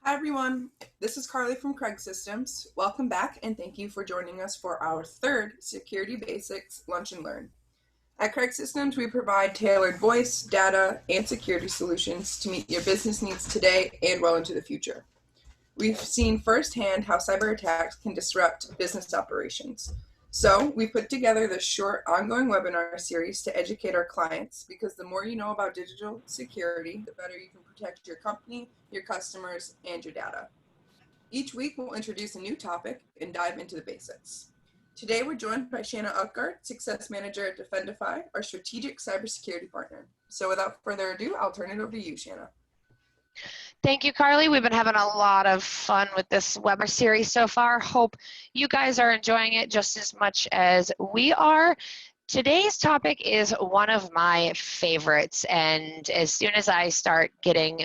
Hi everyone, this is Carly from Craig Systems. Welcome back and thank you for joining us for our third Security Basics Lunch and Learn. At Craig Systems, we provide tailored voice, data, and security solutions to meet your business needs today and well into the future. We've seen firsthand how cyber attacks can disrupt business operations. So we put together this short ongoing webinar series to educate our clients because the more you know about digital security, the better you can protect your company, your customers, and your data. Each week we'll introduce a new topic and dive into the basics. Today we're joined by Shanna Utgard, Success Manager at Defendify, our strategic cybersecurity partner. So without further ado, I'll turn it over to you, Shanna. Thank you, Carly. We've been having a lot of fun with this webinar series so far. Hope you guys are enjoying it just as much as we are. Today's topic is one of my favorites, and as soon as I start conducting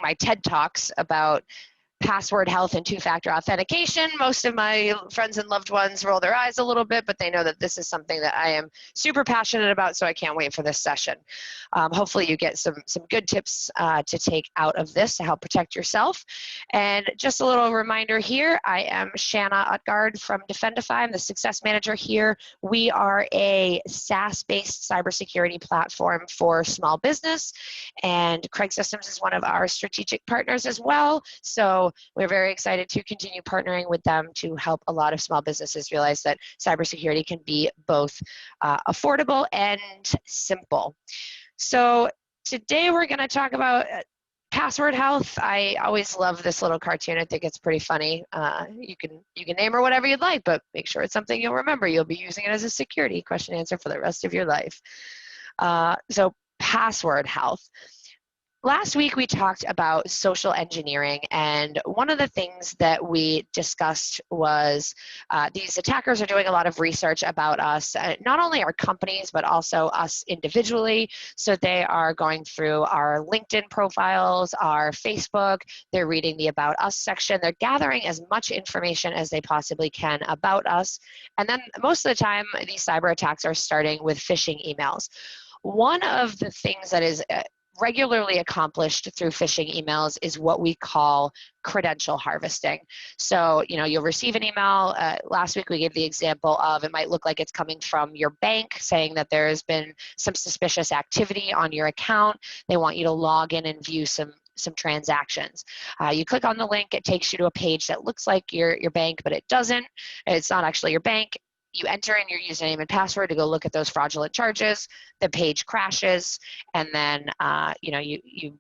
my TED Talks about password health and two-factor authentication, most of my friends and loved ones roll their eyes a little bit, but they know that this is something that I am super passionate about, so I can't wait for this session. Hopefully you get some good tips to take out of this to help protect yourself. And just a little reminder here, I am Shanna Utgard from Defendify. I'm the Success Manager here. We are a SaaS-based cybersecurity platform for small business, and Craig Systems is one of our strategic partners as well. So we're very excited to continue partnering with them to help a lot of small businesses realize that cybersecurity can be both affordable and simple. So today we're going to talk about password health. I always love this little cartoon. I think it's pretty funny. You can name her whatever you'd like, but make sure it's something you'll remember. You'll be using it as a security question answer for the rest of your life. So password health. Last week we talked about social engineering, and one of the things that we discussed was these attackers are doing a lot of research about us, not only our companies but also us individually. So they are going through our LinkedIn profiles, our Facebook, they're reading the About Us section, they're gathering as much information as they possibly can about us, and then most of the time these cyber attacks are starting with phishing emails. One of the things that is regularly accomplished through phishing emails is what we call credential harvesting. So, you'll receive an email. Last week we gave the example of it might look like it's coming from your bank saying that there has been some suspicious activity on your account. They want you to log in and view some transactions. You click on the link, it takes you to a page that looks like your bank, but it doesn't. It's not actually your bank. You enter in your username and password to go look at those fraudulent charges. The page crashes, and then you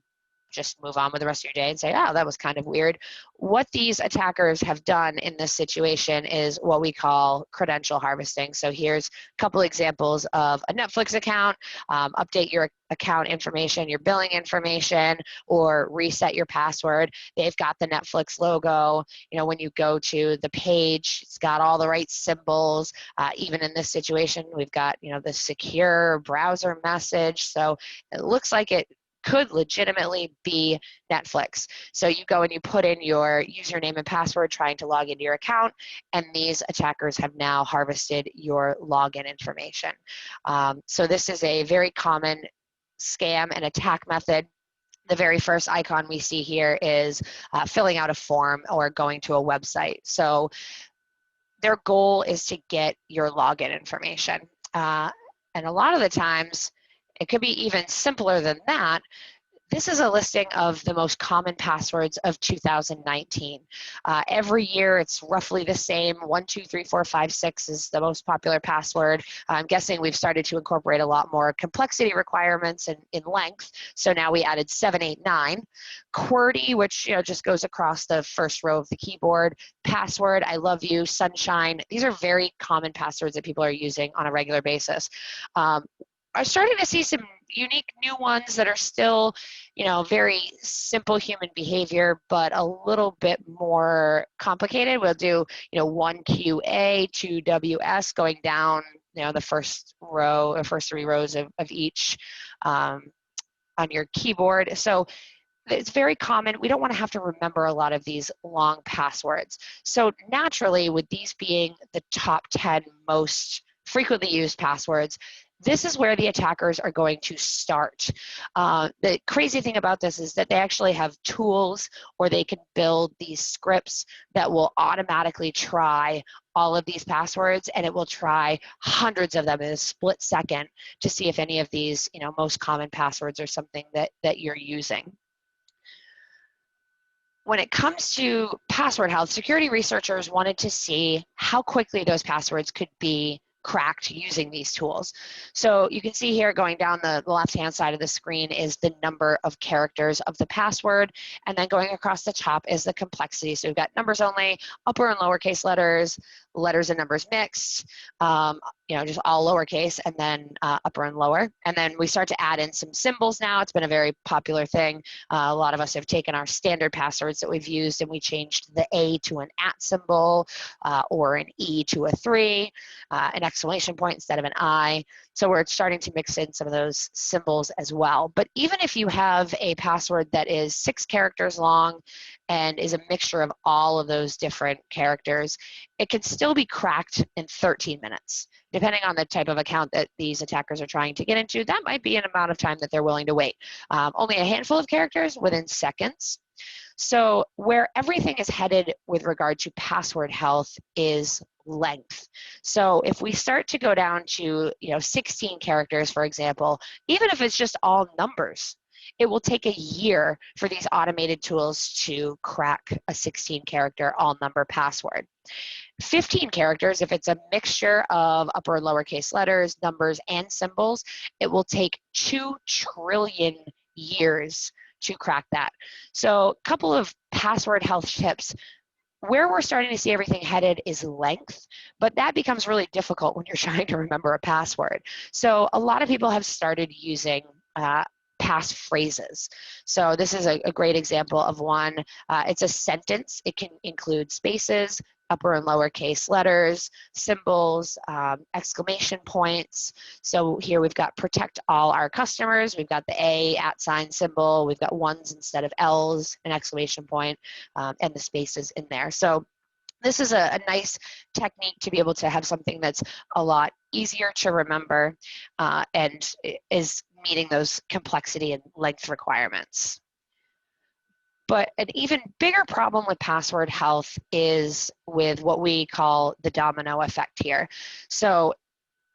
just move on with the rest of your day and say, oh, that was kind of weird. What these attackers have done in this situation is what we call credential harvesting. So here's a couple examples of a Netflix account, update your account information, your billing information, or reset your password. They've got the Netflix logo. When you go to the page, it's got all the right symbols. Even in this situation, we've got, the secure browser message. So it looks like it could legitimately be Netflix. So you go and you put in your username and password trying to log into your account, and these attackers have now harvested your login information. So this is a very common scam and attack method. The very first icon we see here is filling out a form or going to a website. So their goal is to get your login information. And a lot of the times, it could be even simpler than that. This is a listing of the most common passwords of 2019. Every year, it's roughly the same. 1, 2, 3, 4, 5, 6 is the most popular password. I'm guessing we've started to incorporate a lot more complexity requirements in length. So now we added 7, 8, 9. QWERTY, which just goes across the first row of the keyboard. Password, I love you, sunshine. These are very common passwords that people are using on a regular basis. Are starting to see some unique new ones that are still, very simple human behavior, but a little bit more complicated. We'll do, 1QA, 2WS, going down, the first row or first 3 rows of each on your keyboard. So it's very common. We don't want to have to remember a lot of these long passwords. So naturally, with these being the top 10 most frequently used passwords, this is where the attackers are going to start. The crazy thing about this is that they actually have tools, or they can build these scripts that will automatically try all of these passwords, and it will try hundreds of them in a split second to see if any of these, most common passwords are something that you're using. When it comes to password health, security researchers wanted to see how quickly those passwords could be cracked using these tools. So you can see here, going down the left-hand side of the screen, is the number of characters of the password, and then going across the top is the complexity. So we've got numbers only, upper and lowercase letters, letters and numbers mixed, just all lowercase, and then upper and lower. And then we start to add in some symbols now. It's been a very popular thing. A lot of us have taken our standard passwords that we've used, and we changed the A to an @ symbol, or an E to a 3, an exclamation point instead of an I. So we're starting to mix in some of those symbols as well. But even if you have a password that is 6 characters long and is a mixture of all of those different characters, it can still be cracked in 13 minutes. Depending on the type of account that these attackers are trying to get into, that might be an amount of time that they're willing to wait. Only a handful of characters within seconds. So where everything is headed with regard to password health is length. So if we start to go down to 16 characters, for example, even if it's just all numbers, it will take a year for these automated tools to crack a 16-character all-number password. 15 characters, if it's a mixture of upper and lowercase letters, numbers, and symbols, it will take 2 trillion years to crack that. So a couple of password health tips. Where we're starting to see everything headed is length, but that becomes really difficult when you're trying to remember a password. So a lot of people have started using pass phrases. So this is a great example of one. It's a sentence. It can include spaces, upper and lowercase letters, symbols, exclamation points. So here we've got protect all our customers. We've got the A @ symbol. We've got ones instead of L's, an exclamation point, and the spaces in there. So this is a nice technique to be able to have something that's a lot easier to remember, and is meeting those complexity and length requirements. But an even bigger problem with password health is with what we call the domino effect here. So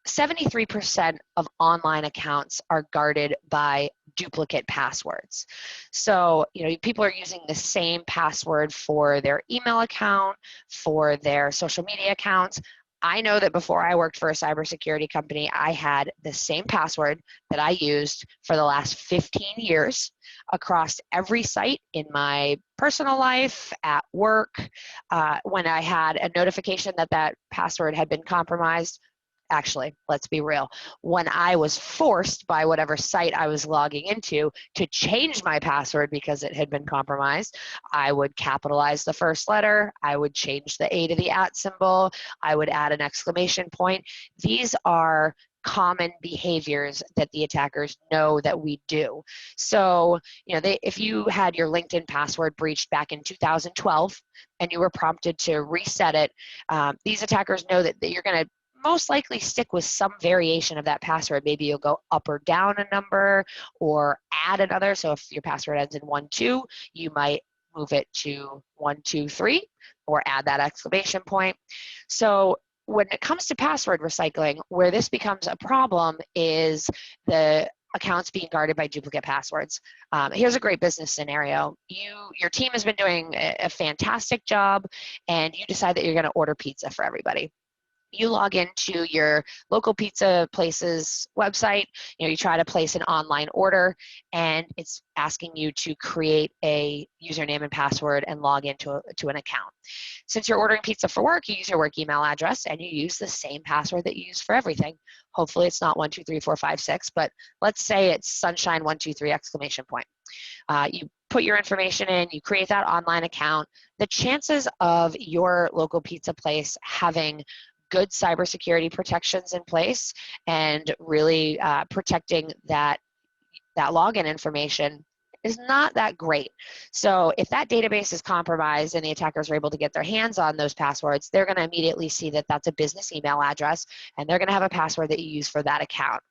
73% of online accounts are guarded by duplicate passwords. So, people are using the same password for their email account, for their social media accounts. I know that before I worked for a cybersecurity company, I had the same password that I used for the last 15 years across every site in my personal life, at work. When I had a notification that that password had been compromised, actually, let's be real, when I was forced by whatever site I was logging into to change my password because it had been compromised, I would capitalize the first letter, I would change the A to the @ symbol, I would add an exclamation point. These are common behaviors that the attackers know that we do. So, if you had your LinkedIn password breached back in 2012 and you were prompted to reset it, these attackers know that you're going to most likely stick with some variation of that password. Maybe you'll go up or down a number or add another. So if your password ends in 1-2, you might move it to 1-2-3 or add that exclamation point. So when it comes to password recycling, where this becomes a problem is the accounts being guarded by duplicate passwords. Here's a great business scenario. Your team has been doing a fantastic job, and you decide that you're going to order pizza for everybody. You log into your local pizza place's website, you try to place an online order, and it's asking you to create a username and password and log into an account. Since you're ordering pizza for work, you use your work email address and you use the same password that you use for everything. Hopefully it's not 1234556, but let's say it's sunshine123 exclamation point. You put your information in, you create that online account. The chances of your local pizza place having good cybersecurity protections in place and really protecting that login information is not that great. So if that database is compromised and the attackers are able to get their hands on those passwords, they're going to immediately see that that's a business email address, and they're going to have a password that you use for that account.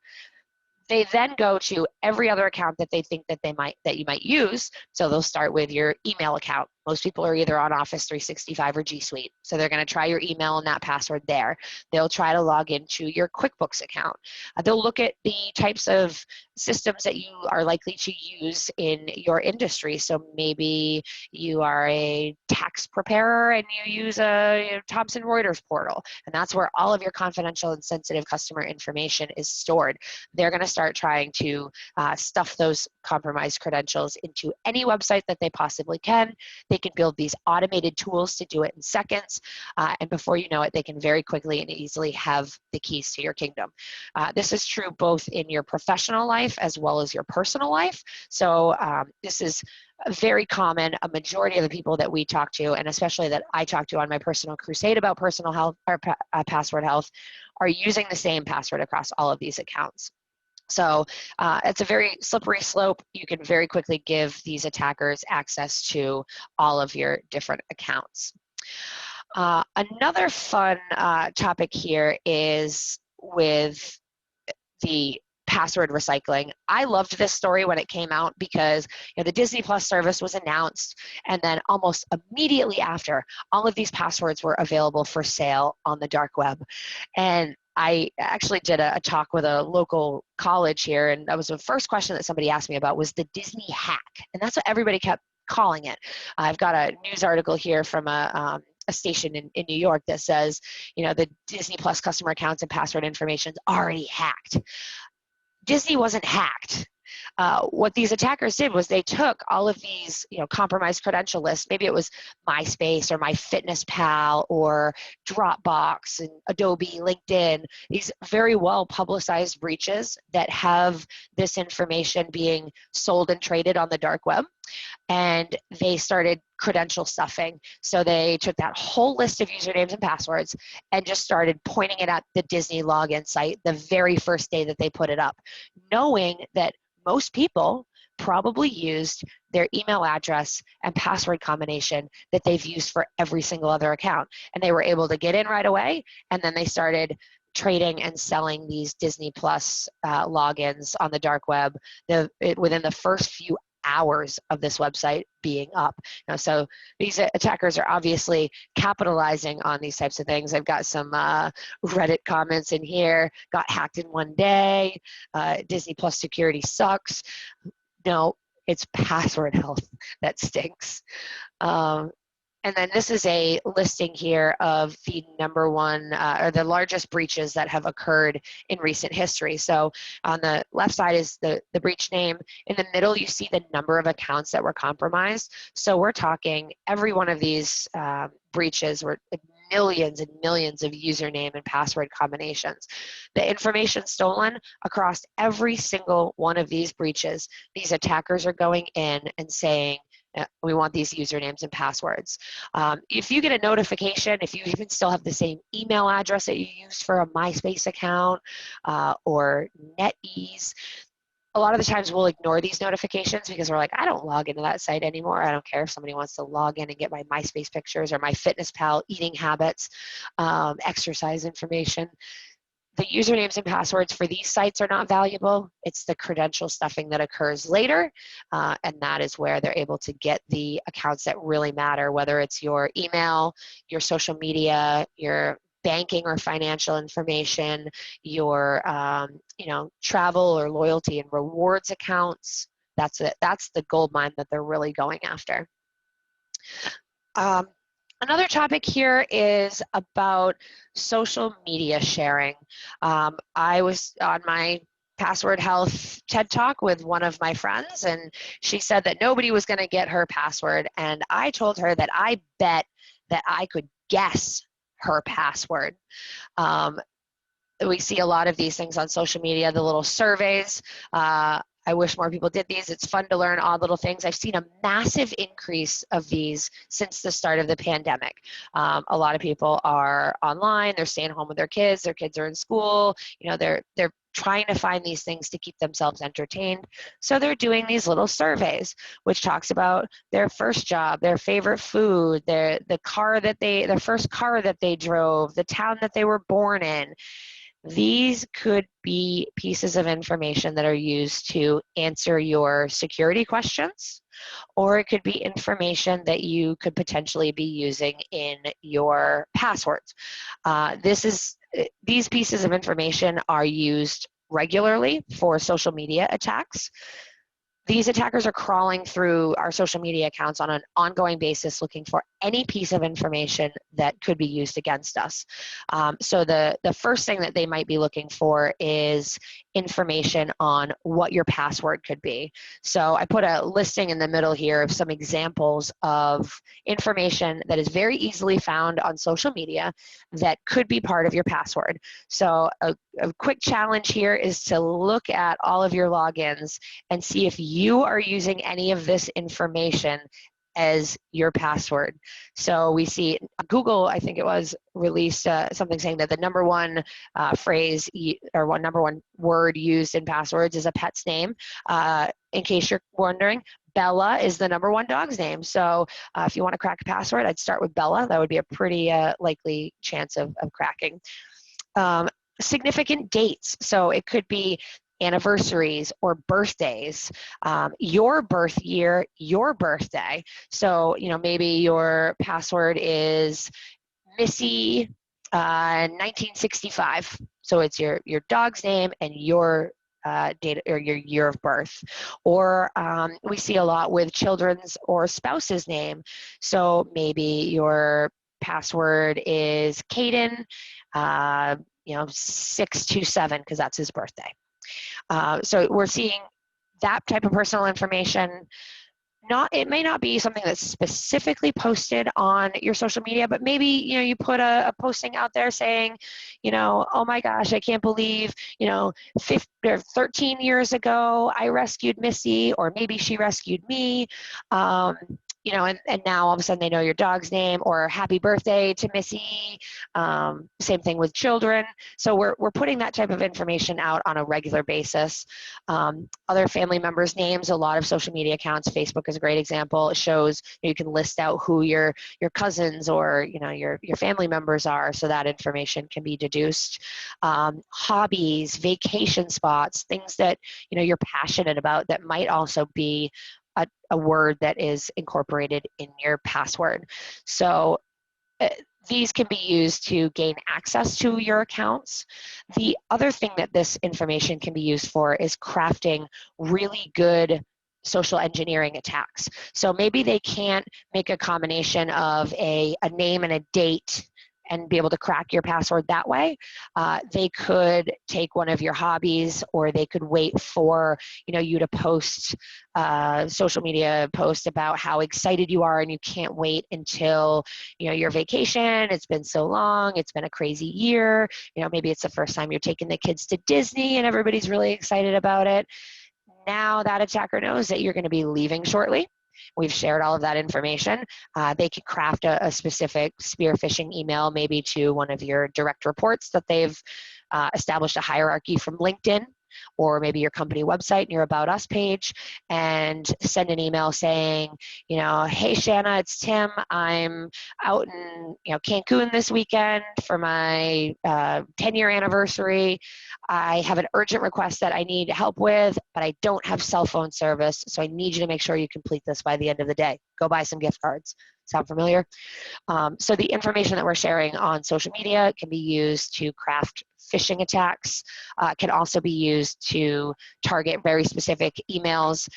They then go to every other account that they think that you might use. So they'll start with your email account. Most people are either on Office 365 or G Suite. So they're going to try your email and that password there. They'll try to log into your QuickBooks account. They'll look at the types of systems that you are likely to use in your industry. So maybe you are a tax preparer and you use a Thomson Reuters portal, and that's where all of your confidential and sensitive customer information is stored. They're going to start trying to stuff those compromised credentials into any website that they possibly can. They can build these automated tools to do it in seconds, and before you know it, they can very quickly and easily have the keys to your kingdom. This is true both in your professional life as well as your personal life. So this is very common. A majority of the people that we talk to, and especially that I talk to on my personal crusade about personal health or password health, are using the same password across all of these accounts. So it's a very slippery slope. You can very quickly give these attackers access to all of your different accounts. Another fun topic here is with the password recycling. I loved this story when it came out because the Disney Plus service was announced, and then almost immediately after, all of these passwords were available for sale on the dark web. And I actually did a talk with a local college here, and that was the first question that somebody asked me about was the Disney hack. And that's what everybody kept calling it. I've got a news article here from a station in New York that says, the Disney Plus customer accounts and password information is already hacked. Disney wasn't hacked. What these attackers did was they took all of these, compromised credential lists. Maybe it was MySpace or MyFitnessPal or Dropbox and Adobe, LinkedIn, these very well publicized breaches that have this information being sold and traded on the dark web. And they started credential stuffing. So they took that whole list of usernames and passwords and just started pointing it at the Disney login site the very first day that they put it up, knowing that most people probably used their email address and password combination that they've used for every single other account. And they were able to get in right away, and then they started trading and selling these Disney Plus logins on the dark web within the first few hours of this website being up. So these attackers are obviously capitalizing on these types of things. I've got some Reddit comments in here. Got hacked in one day. Disney Plus security sucks. No, it's password health that stinks. And then this is a listing here of the number one or the largest breaches that have occurred in recent history. So on the left side is the breach name. In the middle, you see the number of accounts that were compromised. So we're talking every one of these breaches were millions and millions of username and password combinations. The information stolen across every single one of these breaches, these attackers are going in and saying, we want these usernames and passwords. If you get a notification, if you even still have the same email address that you used for a MySpace account or NetEase, a lot of the times we'll ignore these notifications because we're like, I don't log into that site anymore. I don't care if somebody wants to log in and get my MySpace pictures or MyFitnessPal eating habits, exercise information. The usernames and passwords for these sites are not valuable. It's the credential stuffing that occurs later, and that is where they're able to get the accounts that really matter, whether it's your email, your social media, your banking or financial information, your travel or loyalty and rewards accounts. That's it. That's the gold mine that they're really going after. Another topic here is about social media sharing. I was on my password health TED Talk with one of my friends, and she said that nobody was going to get her password. And I told her that I bet that I could guess her password. We see a lot of these things on social media, the little surveys. I wish more people did these. It's fun to learn odd little things. I've seen a massive increase of these since the start of the pandemic. A lot of people are online. They're staying home with their kids. Their kids are in school. You know, they're trying to find these things to keep themselves entertained. So they're doing these little surveys, which talks about their first job, their favorite food, their first car that they drove, the town that they were born in. These could be pieces of information that are used to answer your security questions, or it could be information that you could potentially be using in your passwords. These pieces of information are used regularly for social media attacks. These attackers are crawling through our social media accounts on an ongoing basis looking for any piece of information that could be used against us. So the first thing that they might be looking for is information on what your password could be. So I put a listing in the middle here of some examples of information that is very easily found on social media that could be part of your password. So a quick challenge here is to look at all of your logins and see if you are using any of this information as your password. So we see Google, I think it was, released something saying that the number one phrase or number one word used in passwords is a pet's name. In case you're wondering, Bella is the number one dog's name. So if you want to crack a password, I'd start with Bella. That would be a pretty likely chance of cracking. Significant dates. So it could be anniversaries or birthdays, your birth year, your birthday. So, you know, maybe your password is Missy 1965. So it's your dog's name and your date or your year of birth. Or we see a lot with children's or spouse's name. So maybe your password is Caden, 627, because that's his birthday. So we're seeing that type of personal information. It may not be something that's specifically posted on your social media, but maybe, you know, you put a posting out there saying, you know, oh my gosh, I can't believe, you know, 13 years ago, I rescued Missy, or maybe she rescued me. You know, and now all of a sudden they know your dog's name, or happy birthday to Missy. Same thing with children. So we're putting that type of information out on a regular basis. Other family members' names, a lot of social media accounts, Facebook is a great example. It shows, you can list out who your cousins or, you know, your family members are, so that information can be deduced. Hobbies, vacation spots, things that, you know, you're passionate about that might also be a word that is incorporated in your password. So these can be used to gain access to your accounts. The other thing that this information can be used for is crafting really good social engineering attacks. So maybe they can't make a combination of a name and a date and be able to crack your password that way. They could take one of your hobbies, or they could wait for, you know, you to post social media post about how excited you are and you can't wait until, you know, your vacation. It's been so long. It's been a crazy year. You know, maybe it's the first time you're taking the kids to Disney and everybody's really excited about it. Now that attacker knows that you're going to be leaving shortly. We've shared all of that information. They can craft a specific spear phishing email, maybe to one of your direct reports that they've established a hierarchy from LinkedIn, or maybe your company website and your About Us page, and send an email saying, you know, hey Shanna, it's Tim. I'm out in, you know, Cancun this weekend for my 10-year anniversary. I have an urgent request that I need help with, but I don't have cell phone service, so I need you to make sure you complete this by the end of the day. Go buy some gift cards. Sound familiar? So the information that we're sharing on social media can be used to craft phishing attacks, can also be used to target very specific emails.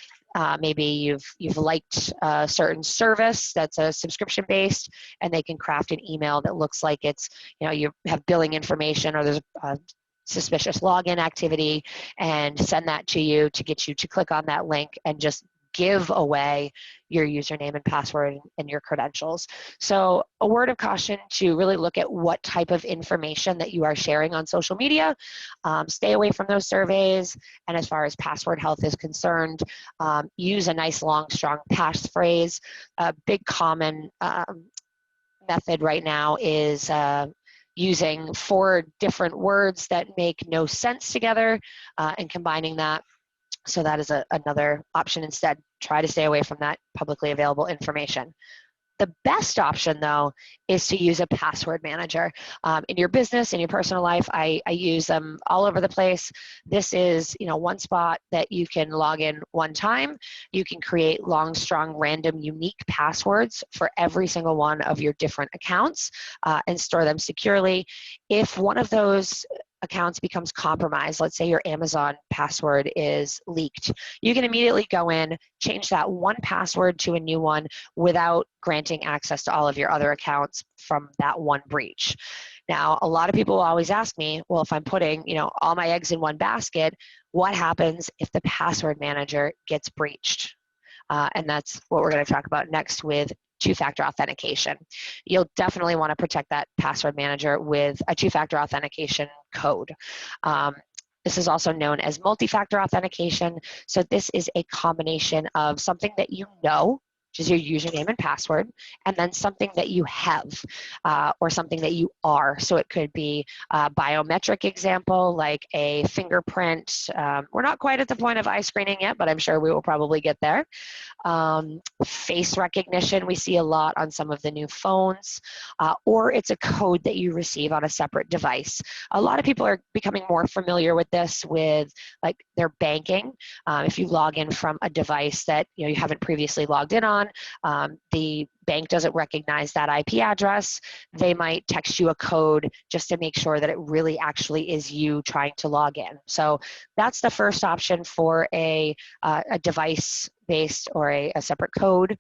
Maybe you've liked a certain service that's a subscription based, and they can craft an email that looks like it's, you know, you have billing information, or there's a suspicious login activity, and send that to you to get you to click on that link and just give away your username and password and your credentials. So a word of caution to really look at what type of information that you are sharing on social media. Stay away from those surveys. And as far as password health is concerned, use a nice long strong passphrase. A big common method right now is using 4 different words that make no sense together and combining that. So that is another option instead. Try to stay away from that publicly available information. The best option, though, is to use a password manager. In your business, in your personal life, I use them all over the place. This is, one spot that you can log in one time. You can create long, strong, random, unique passwords for every single one of your different accounts and store them securely. If one of those accounts becomes compromised, let's say your Amazon password is leaked, you can immediately go in, change that one password to a new one without granting access to all of your other accounts from that one breach. Now, a lot of people will always ask me, well, if I'm putting, all my eggs in one basket, what happens if the password manager gets breached? And that's what we're going to talk about next with two-factor authentication. You'll definitely want to protect that password manager with a two-factor authentication code. This is also known as multi-factor authentication. So this is a combination of something that you know, which is your username and password, and then something that you have or something that you are. So it could be a biometric example like a fingerprint. We're not quite at the point of eye screening yet, but I'm sure we will probably get there. Face recognition we see a lot on some of the new phones, or it's a code that you receive on a separate device. A lot of people are becoming more familiar with this with like their banking. If you log in from a device that you haven't previously logged in on, the bank doesn't recognize that IP address, they might text you a code just to make sure that it really actually is you trying to log in. So that's the first option for a device-based or a separate code,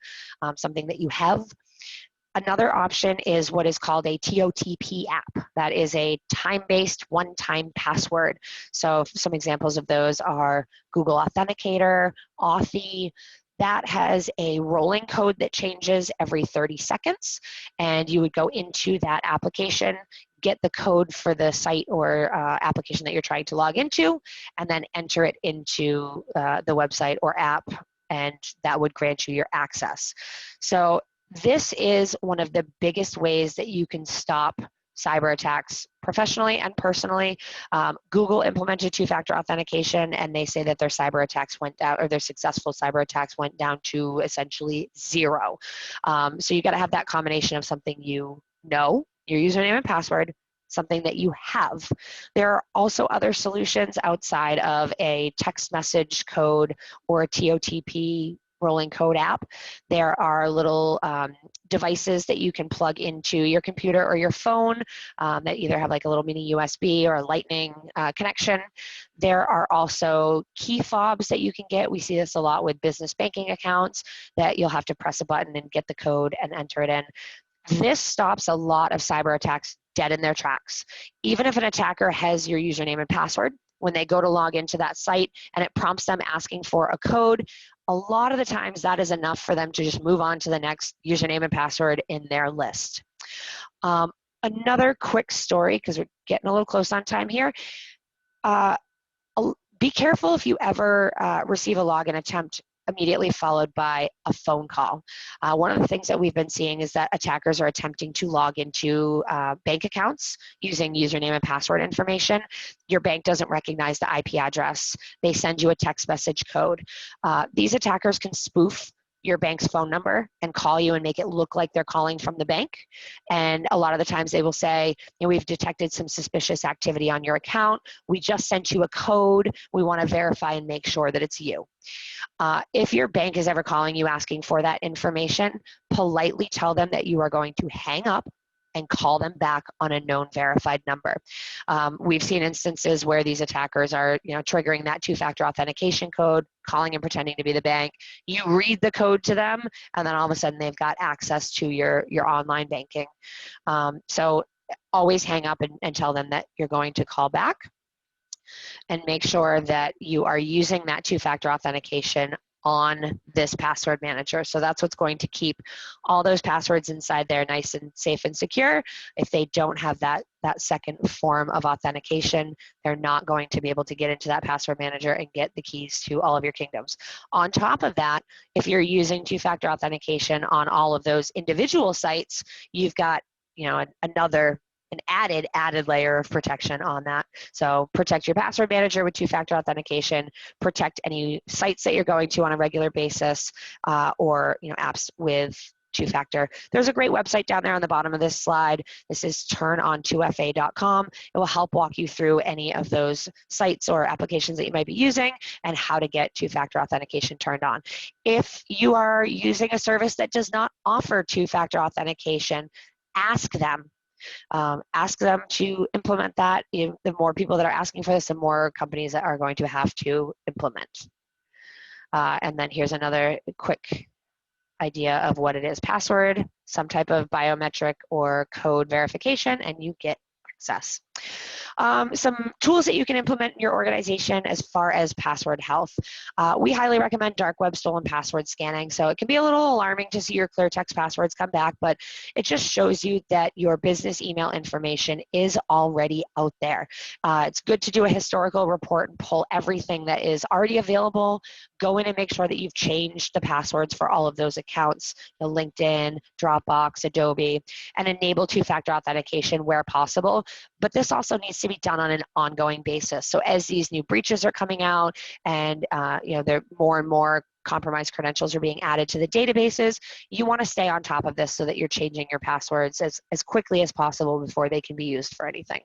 something that you have. Another option is what is called a TOTP app. That is a time-based one-time password. So some examples of those are Google Authenticator, Authy. That has a rolling code that changes every 30 seconds, and you would go into that application, get the code for the site or application that you're trying to log into, and then enter it into the website or app, and that would grant you your access. So this is one of the biggest ways that you can stop cyber attacks professionally and personally. Google implemented two-factor authentication, and they say that their cyber attacks went down, or their successful cyber attacks went down to essentially 0. So you got to have that combination of something you know, your username and password, something that you have. There are also other solutions outside of a text message code or a TOTP rolling code app. There are little devices that you can plug into your computer or your phone that either have like a little mini USB or a lightning connection. There are also key fobs that you can get. We see this a lot with business banking accounts, that you'll have to press a button and get the code and enter it in. This stops a lot of cyber attacks dead in their tracks. Even if an attacker has your username and password, when they go to log into that site and it prompts them asking for a code, a lot of the times that is enough for them to just move on to the next username and password in their list. Another quick story, because we're getting a little close on time here. Be careful if you ever receive a login attempt immediately followed by a phone call. One of the things that we've been seeing is that attackers are attempting to log into bank accounts using username and password information. Your bank doesn't recognize the IP address. They send you a text message code. These attackers can spoof your bank's phone number and call you and make it look like they're calling from the bank. And a lot of the times they will say, we've detected some suspicious activity on your account. We just sent you a code. We want to verify and make sure that it's you. If your bank is ever calling you asking for that information, politely tell them that you are going to hang up and call them back on a known verified number. We've seen instances where these attackers are, triggering that two-factor authentication code, calling and pretending to be the bank. You read the code to them, and then all of a sudden they've got access to your online banking. So always hang up and tell them that you're going to call back, and make sure that you are using that two-factor authentication on this password manager. So that's what's going to keep all those passwords inside there nice and safe and secure. If they don't have that second form of authentication, they're not going to be able to get into that password manager and get the keys to all of your kingdoms. On top of that, if you're using two-factor authentication on all of those individual sites, you've got, you know, an added layer of protection on that. So protect your password manager with two-factor authentication, protect any sites that you're going to on a regular basis, or, you know, apps with two-factor. There's a great website down there on the bottom of this slide. This is turnon2fa.com. It will help walk you through any of those sites or applications that you might be using and how to get two-factor authentication turned on. If you are using a service that does not offer two-factor authentication, ask them. Ask them to implement that. The more people that are asking for this, the more companies that are going to have to implement. And then here's another quick idea of what it is. Password, some type of biometric or code verification, and you get access. Some tools that you can implement in your organization as far as password health. We highly recommend dark web stolen password scanning. So it can be a little alarming to see your clear text passwords come back, but it just shows you that your business email information is already out there. It's good to do a historical report and pull everything that is already available, go in and make sure that you've changed the passwords for all of those accounts, you know, LinkedIn, Dropbox, Adobe, and enable two-factor authentication where possible. But this also needs to be done on an ongoing basis. So as these new breaches are coming out and you know, there more and more compromised credentials are being added to the databases, you want to stay on top of this so that you're changing your passwords as quickly as possible before they can be used for anything.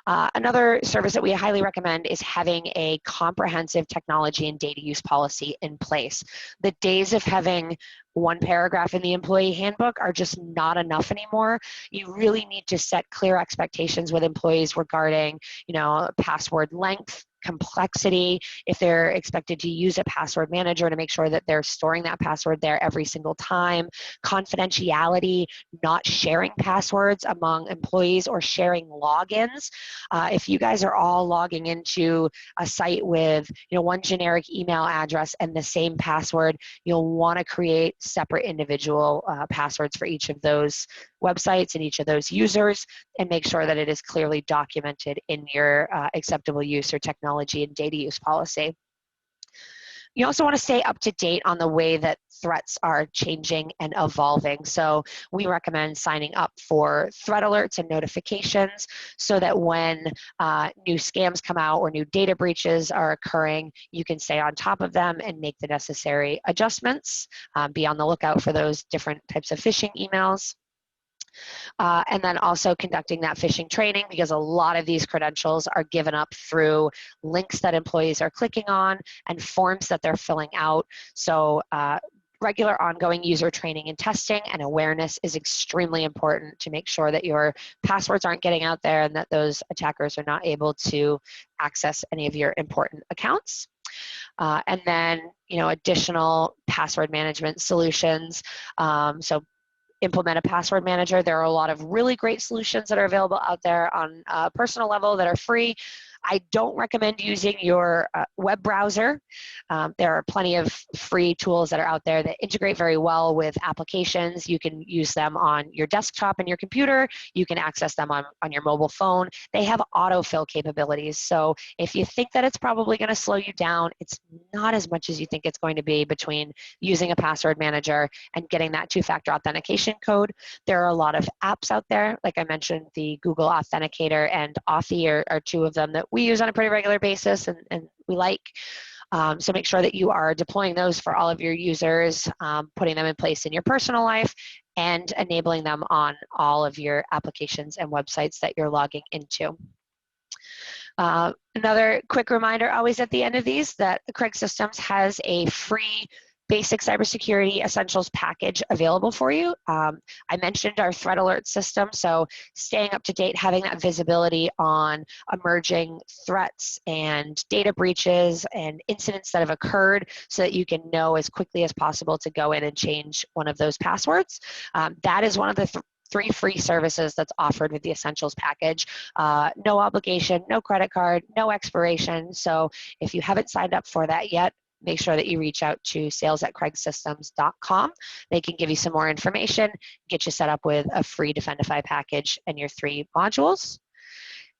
Another service that we highly recommend is having a comprehensive technology and data use policy in place. The days of having one paragraph in the employee handbook are just not enough anymore. You really need to set clear expectations with employees regarding, you know, password length, complexity, if they're expected to use a password manager, to make sure that they're storing that password there every single time, confidentiality, not sharing passwords among employees or sharing logins. If you guys are all logging into a site with, you know, one generic email address and the same password, you'll want to create separate individual passwords for each of those websites and each of those users, and make sure that it is clearly documented in your acceptable use or technology and data use policy. You also want to stay up to date on the way that threats are changing and evolving. So we recommend signing up for threat alerts and notifications so that when new scams come out or new data breaches are occurring, you can stay on top of them and make the necessary adjustments. Be on the lookout for those different types of phishing emails. And then also conducting that phishing training, because a lot of these credentials are given up through links that employees are clicking on and forms that they're filling out. So regular ongoing user training and testing and awareness is extremely important to make sure that your passwords aren't getting out there and that those attackers are not able to access any of your important accounts. And then, you know, additional password management solutions. So implement a password manager. There are a lot of really great solutions that are available out there on a personal level that are free. I don't recommend using your web browser. There are plenty of free tools that are out there that integrate very well with applications. You can use them on your desktop and your computer. You can access them on your mobile phone. They have autofill capabilities. So if you think that it's probably going to slow you down, it's not as much as you think it's going to be between using a password manager and getting that two-factor authentication code. There are a lot of apps out there. Like I mentioned, the Google Authenticator and Authy are two of them that we use on a pretty regular basis and we like. So make sure that you are deploying those for all of your users, putting them in place in your personal life, and enabling them on all of your applications and websites that you're logging into. Another quick reminder always at the end of these that Craig Systems has a free basic cybersecurity essentials package available for you. I mentioned our threat alert system, so staying up to date, having that visibility on emerging threats and data breaches and incidents that have occurred so that you can know as quickly as possible to go in and change one of those passwords. That is one of the three free services that's offered with the Essentials package. No obligation, no credit card, no expiration. So if you haven't signed up for that yet, make sure that you reach out to sales@craigsystems.com. They can give you some more information, get you set up with a free Defendify package and your 3 modules.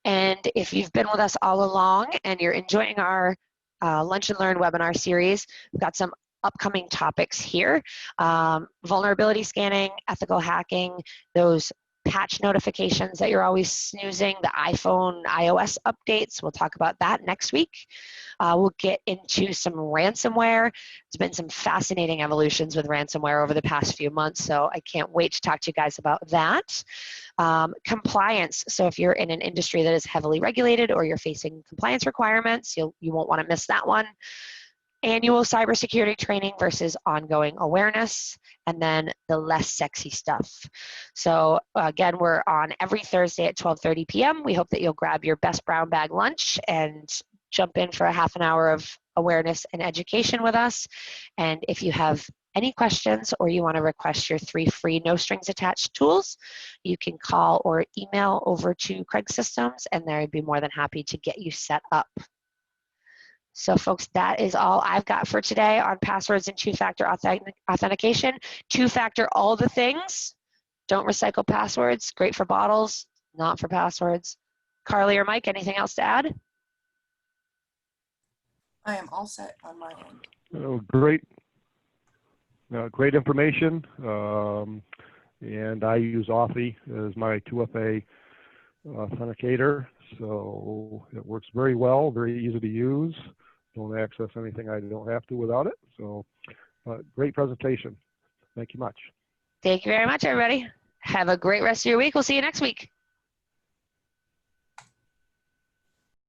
And if you've been with us all along and you're enjoying our Lunch and Learn webinar series, we've got some upcoming topics here. Vulnerability scanning, ethical hacking, those patch notifications that you're always snoozing, the iPhone, iOS updates. We'll talk about that next week. We'll get into some ransomware. There's been some fascinating evolutions with ransomware over the past few months, so I can't wait to talk to you guys about that. Compliance. So if you're in an industry that is heavily regulated or you're facing compliance requirements, you won't want to miss that one. Annual cybersecurity training versus ongoing awareness, and then the less sexy stuff. So again, we're on every Thursday at 12:30 p.m. We hope that you'll grab your best brown bag lunch and jump in for a half an hour of awareness and education with us. And if you have any questions or you want to request your 3 free no strings attached tools, you can call or email over to Craig Systems and they'd be more than happy to get you set up. So folks, that is all I've got for today on passwords and 2-factor authentication. 2-factor all the things. Don't recycle passwords. Great for bottles, not for passwords. Carly or Mike, anything else to add? I am all set on my end. Oh, great. Great information. And I use Authy as my 2FA authenticator. So it works very well, very easy to use. Don't access anything I don't have to without it. So great presentation. Thank you much. Thank you very much, everybody. Have a great rest of your week. We'll see you next week.